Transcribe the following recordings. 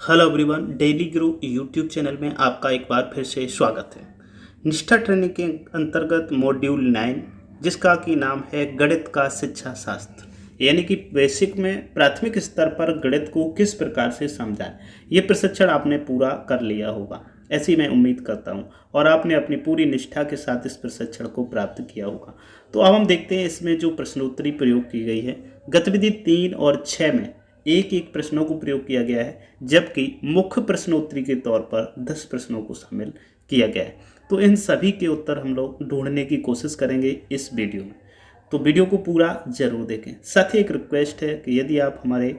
Hello everyone, daily गुरु YouTube channel में आपका एक बार फिर से स्वागत है। निष्ठा ट्रेनिंग के अंतर्गत मॉड्यूल 9 जिसका कि नाम है गणित का शिक्षा शास्त्र, यानी कि बेसिक में प्राथमिक स्तर पर गणित को किस प्रकार से समझाएं, ये प्रशिक्षण आपने पूरा कर लिया होगा, ऐसी मैं उम्मीद करता हूं, और आपने अपनी पूरी निष्ठा के साथ इस प्रशिक्षण को प्राप्त किया होगा। तो अब हम देखते हैं इसमें जो प्रश्नोत्तरी प्रयोग की गई है। गतिविधि 3 और 6 में एक एक प्रश्नों को प्रयोग किया गया है, जबकि मुख्य प्रश्नोत्तरी के तौर पर 10 प्रश्नों को शामिल किया गया है। तो इन सभी के उत्तर हम लोग ढूंढने की कोशिश करेंगे इस वीडियो में, तो वीडियो को पूरा जरूर देखें। साथ ही एक रिक्वेस्ट है कि यदि आप हमारे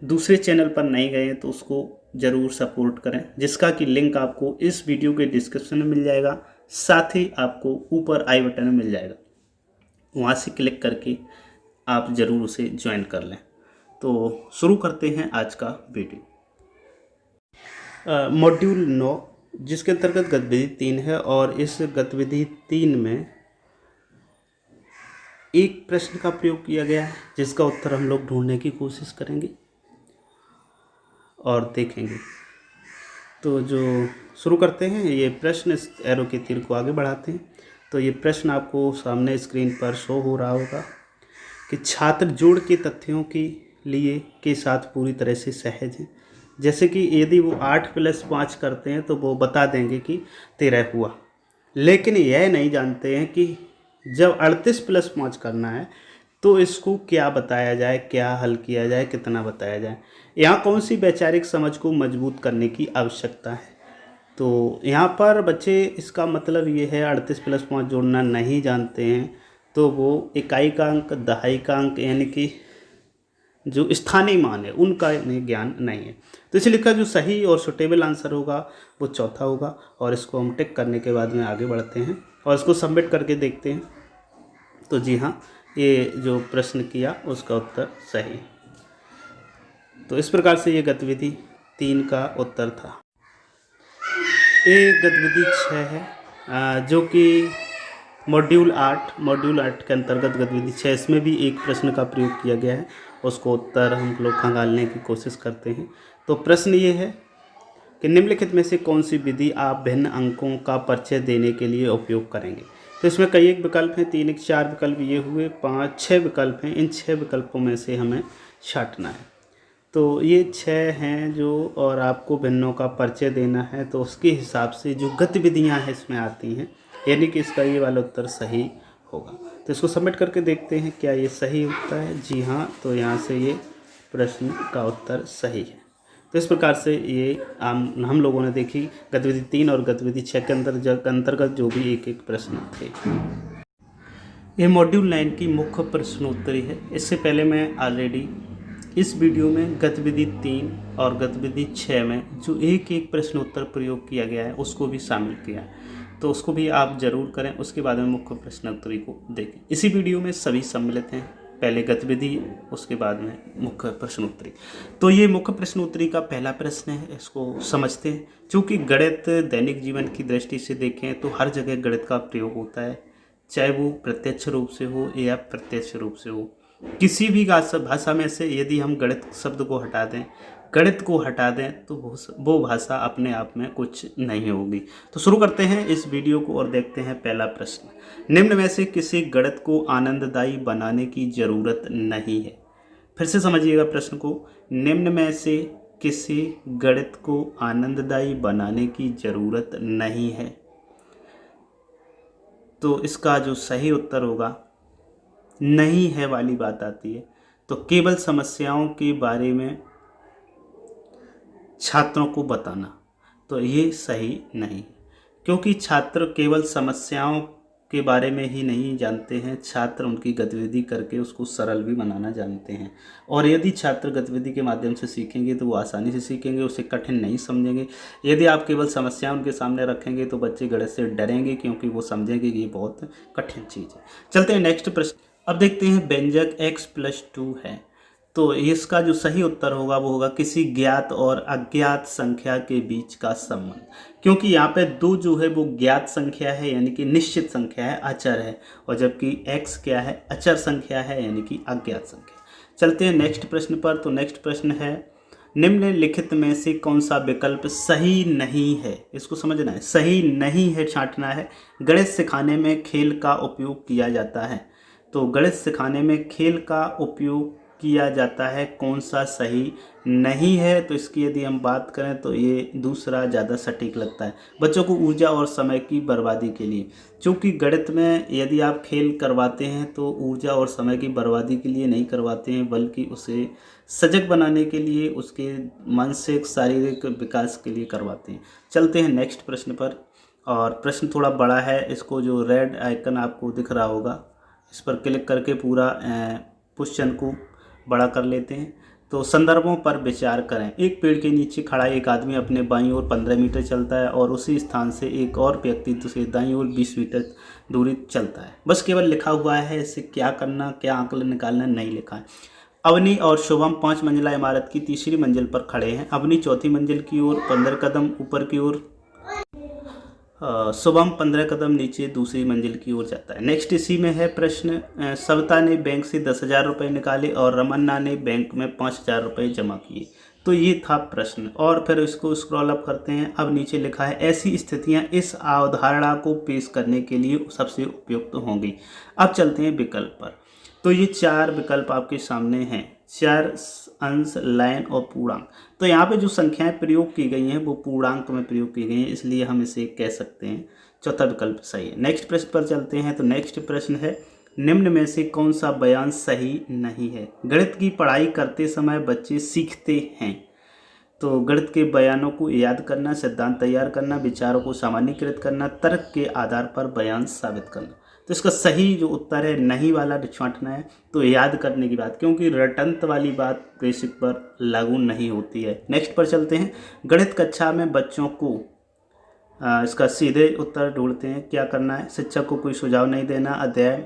दूसरे चैनल पर नहीं गए हैं तो उसको ज़रूर सपोर्ट करें, जिसका कि लिंक आपको इस वीडियो के डिस्क्रिप्शन में मिल जाएगा, साथ ही आपको ऊपर आई बटन में मिल जाएगा, वहाँ से क्लिक करके आप ज़रूर उसे ज्वाइन कर लें। तो शुरू करते हैं आज का वीडियो। मॉड्यूल 9 जिसके अंतर्गत गतिविधि 3 है, और इस गतिविधि 3 में एक प्रश्न का प्रयोग किया गया है जिसका उत्तर हम लोग ढूंढने की कोशिश करेंगे और देखेंगे। तो जो शुरू करते हैं, ये प्रश्न, इस एरो के तीर को आगे बढ़ाते हैं। तो ये प्रश्न आपको सामने स्क्रीन पर शो हो रहा होगा कि छात्र जोड़ के तथ्यों की लिए के साथ पूरी तरह से सहज हैं। जैसे कि यदि वो 8 + 5 करते हैं तो वो बता देंगे कि 13 हुआ, लेकिन यह नहीं जानते हैं कि जब 38 + 5 करना है तो इसको क्या बताया जाए, क्या हल किया जाए, कितना बताया जाए। यहाँ कौन सी वैचारिक समझ को मजबूत करने की आवश्यकता है। तो यहाँ पर बच्चे, इसका मतलब ये है 38 + 5 जोड़ना नहीं जानते हैं तो वो इकाई का अंक, दहाई का अंक, यानी कि जो स्थानीय मान है उनका इन्हें ज्ञान नहीं है। तो इसलिए का जो सही और सुटेबल आंसर होगा वो चौथा होगा, और इसको हम टिक करने के बाद में आगे बढ़ते हैं और इसको सबमिट करके देखते हैं। तो जी हाँ, ये जो प्रश्न किया उसका उत्तर सही है। तो इस प्रकार से ये गतिविधि 3 का उत्तर था। ये गतिविधि 6 है जो कि मॉड्यूल 8 के अंतर्गत गतिविधि 6, इसमें भी एक प्रश्न का प्रयोग किया गया है, उसको उत्तर हम लोग खंगालने की कोशिश करते हैं। तो प्रश्न ये है कि निम्नलिखित में से कौन सी विधि आप भिन्न अंकों का परिचय देने के लिए उपयोग करेंगे। तो इसमें कई एक विकल्प हैं, 3 1 4 विकल्प ये हुए, 5 6 विकल्प हैं। इन 6 विकल्पों में से हमें छांटना है। तो ये 6 हैं जो, और आपको भिन्नों का परिचय देना है, तो उसके हिसाब से जो गतिविधियाँ हैं इसमें आती हैं, यानी कि इसका ये वाला उत्तर सही होगा। तो इसको सबमिट करके देखते हैं क्या ये सही उत्तर है। जी हाँ, तो यहाँ से ये प्रश्न का उत्तर सही है। तो इस प्रकार से ये हम लोगों ने देखी गतिविधि 3 और गतिविधि 6 के अंतर्गत जो भी एक एक प्रश्न थे। ये मॉड्यूल 9 की मुख्य प्रश्नोत्तरी है। इससे पहले मैं ऑलरेडी इस वीडियो में गतिविधि 3 और गतिविधि 6 में जो एक एक प्रश्नोत्तर प्रयोग किया गया है उसको भी शामिल किया है, तो उसको भी आप ज़रूर करें। उसके बाद में मुख्य प्रश्नोत्तरी को देखें। इसी वीडियो में सभी सम्मिलित हैं, पहले गतिविधि, उसके बाद में मुख्य प्रश्नोत्तरी। तो ये मुख्य प्रश्नोत्तरी का पहला प्रश्न है, इसको समझते हैं। चूँकि गणित दैनिक जीवन की दृष्टि से देखें तो हर जगह गणित का प्रयोग होता है, चाहे वो प्रत्यक्ष रूप से हो या प्रत्यक्ष रूप से हो। किसी भी भाषा में से यदि हम गणित शब्द को हटा दें, गणित को हटा दें, तो वो भाषा अपने आप में कुछ नहीं होगी। तो शुरू करते हैं इस वीडियो को और देखते हैं पहला प्रश्न। निम्न में से किसी गणित को आनंददायी बनाने की ज़रूरत नहीं है। फिर से समझिएगा प्रश्न को, निम्न में से किसी गणित को आनंददायी बनाने की ज़रूरत नहीं है। तो इसका जो सही उत्तर होगा, नहीं है वाली बात आती है। तो केवल समस्याओं के बारे में छात्रों को बताना, तो ये सही नहीं, क्योंकि छात्र केवल समस्याओं के बारे में ही नहीं जानते हैं, छात्र उनकी गतिविधि करके उसको सरल भी बनाना जानते हैं। और यदि छात्र गतिविधि के माध्यम से सीखेंगे तो वो आसानी से सीखेंगे, उसे कठिन नहीं समझेंगे। यदि आप केवल समस्या उनके सामने रखेंगे तो बच्चे गणित से डरेंगे, क्योंकि वो समझेंगे कि ये बहुत कठिन चीज़ है। चलते हैं नेक्स्ट प्रश्न। अब देखते हैं, व्यंजक x + 2 है, तो इसका जो सही उत्तर होगा वो होगा किसी ज्ञात और अज्ञात संख्या के बीच का संबंध। क्योंकि यहाँ पे 2 जो है वो ज्ञात संख्या है, यानी कि निश्चित संख्या है, अचर है, और जबकि x क्या है, अचर संख्या है, यानी कि अज्ञात संख्या। चलते हैं नेक्स्ट प्रश्न पर। तो नेक्स्ट प्रश्न है, निम्नलिखित में से कौन सा विकल्प सही नहीं है, इसको समझना है, सही नहीं है छांटना है। गणित सिखाने में खेल का उपयोग किया जाता है, तो गणित सिखाने में खेल का उपयोग किया जाता है, कौन सा सही नहीं है। तो इसकी यदि हम बात करें तो ये दूसरा ज़्यादा सटीक लगता है, बच्चों को ऊर्जा और समय की बर्बादी के लिए। क्योंकि गणित में यदि आप खेल करवाते हैं तो ऊर्जा और समय की बर्बादी के लिए नहीं करवाते हैं, बल्कि उसे सजग बनाने के लिए, उसके मानसिक शारीरिक विकास के लिए करवाते हैं। चलते हैं नेक्स्ट प्रश्न पर, और प्रश्न थोड़ा बड़ा है। इसको जो रेड आइकन आपको दिख रहा होगा, इस पर क्लिक करके पूरा क्वेश्चन को बड़ा कर लेते हैं। तो संदर्भों पर विचार करें। एक पेड़ के नीचे खड़ा एक आदमी अपने बाईं ओर 15 मीटर चलता है और उसी स्थान से एक और व्यक्ति दूसरे दाईं ओर 20 मीटर दूरी चलता है। बस केवल लिखा हुआ है, इससे क्या करना, क्या आंकलन निकालना नहीं लिखा है। अवनी और शुभम 5 मंजिला इमारत की तीसरी मंजिल पर खड़े हैं। अवनी चौथी मंजिल की ओर 15 कदम ऊपर की ओर, शुभम 15 कदम नीचे दूसरी मंजिल की ओर जाता है। नेक्स्ट इसी में है प्रश्न, सविता ने बैंक से 10,000 रुपये निकाले और रमन्ना ने बैंक में 5,000 रुपये जमा किए। तो ये था प्रश्न, और फिर इसको स्क्रॉल अप करते हैं। अब नीचे लिखा है ऐसी स्थितियां इस अवधारणा को पेश करने के लिए सबसे उपयुक्त होंगी। अब चलते हैं विकल्प पर। तो ये 4 विकल्प आपके सामने हैं, 4 अंश, लाइन और पूर्णांक। तो यहाँ पे जो संख्याएं प्रयोग की गई हैं वो पूर्णांक में प्रयोग की गई हैं, इसलिए हम इसे कह सकते हैं चौथा विकल्प सही है। नेक्स्ट प्रश्न पर चलते हैं। तो नेक्स्ट प्रश्न है, निम्न में से कौन सा बयान सही नहीं है। गणित की पढ़ाई करते समय बच्चे सीखते हैं। तो गणित के बयानों को याद करना, सिद्धांत तैयार करना, विचारों को सामान्यीकृत करना, तर्क के आधार पर बयान साबित करना। तो इसका सही जो उत्तर है नहीं वाला छांटना है। तो याद करने की बात, क्योंकि रटंत वाली बात बेसिक पर लागू नहीं होती है। नेक्स्ट पर चलते हैं। गणित कक्षा में बच्चों को इसका सीधे उत्तर ढूंढते हैं। क्या करना है, शिक्षक को कोई सुझाव नहीं देना, अध्याय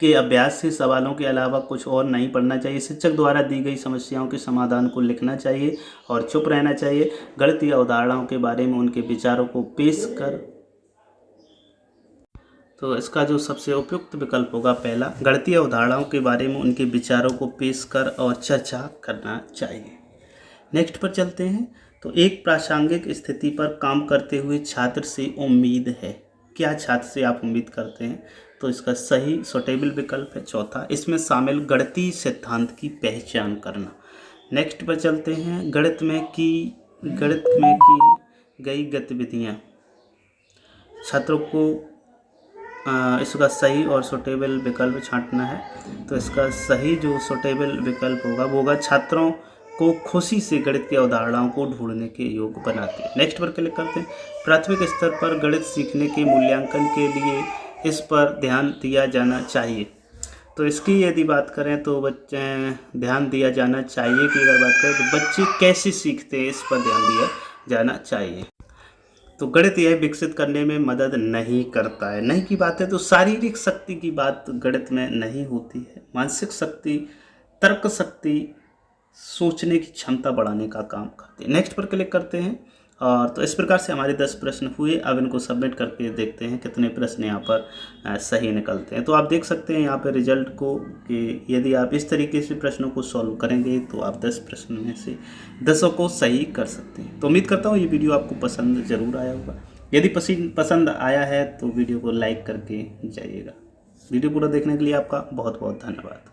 के अभ्यास से सवालों के अलावा कुछ और नहीं पढ़ना चाहिए, शिक्षक द्वारा दी गई समस्याओं के समाधान को लिखना चाहिए और चुप रहना चाहिए। गणितीय अवधारणाओं के बारे में उनके विचारों को पेश कर। तो इसका जो सबसे उपयुक्त विकल्प होगा पहला, गणितीय अवधारणाओं के बारे में उनके विचारों को पेश कर और चर्चा करना चाहिए। नेक्स्ट पर चलते हैं। तो एक प्रासंगिक स्थिति पर काम करते हुए छात्र से उम्मीद है। क्या छात्र से आप उम्मीद करते हैं। तो इसका सही सुटेबल विकल्प है चौथा, इसमें शामिल गणितीय सिद्धांत की पहचान करना। नेक्स्ट पर चलते हैं। गणित में की गई गतिविधियाँ छात्रों को इसका सही और सुटेबल विकल्प छांटना है। तो इसका सही जो सुटेबल विकल्प होगा वो होगा छात्रों को खुशी से गणित की अवधारणाओं को ढूंढने के योग्य बनाते हैं। नेक्स्ट पर क्लिक करते हैं। प्राथमिक स्तर पर गणित सीखने के मूल्यांकन के लिए इस पर ध्यान दिया जाना चाहिए। तो इसकी यदि बात करें तो बच्चे ध्यान दिया जाना चाहिए की अगर बात करें तो बच्चे कैसे सीखते हैं इस पर ध्यान दिया जाना चाहिए। तो गणित यह विकसित करने में मदद नहीं करता है। नहीं की बात है तो शारीरिक शक्ति की बात गणित में नहीं होती है, मानसिक शक्ति, तर्क शक्ति, सोचने की क्षमता बढ़ाने का काम करते हैं। नेक्स्ट पर क्लिक करते हैं। और तो इस प्रकार से हमारे 10 प्रश्न हुए। अब इनको सबमिट करके देखते हैं कितने प्रश्न यहाँ पर सही निकलते हैं। तो आप देख सकते हैं यहाँ पर रिजल्ट को कि यदि आप इस तरीके से प्रश्नों को सॉल्व करेंगे तो आप 10 प्रश्न में से 10 को सही कर सकते हैं। तो उम्मीद करता हूँ ये वीडियो आपको पसंद ज़रूर आया होगा। यदि पसंद आया है तो वीडियो को लाइक करके जाइएगा। वीडियो पूरा देखने के लिए आपका बहुत बहुत धन्यवाद।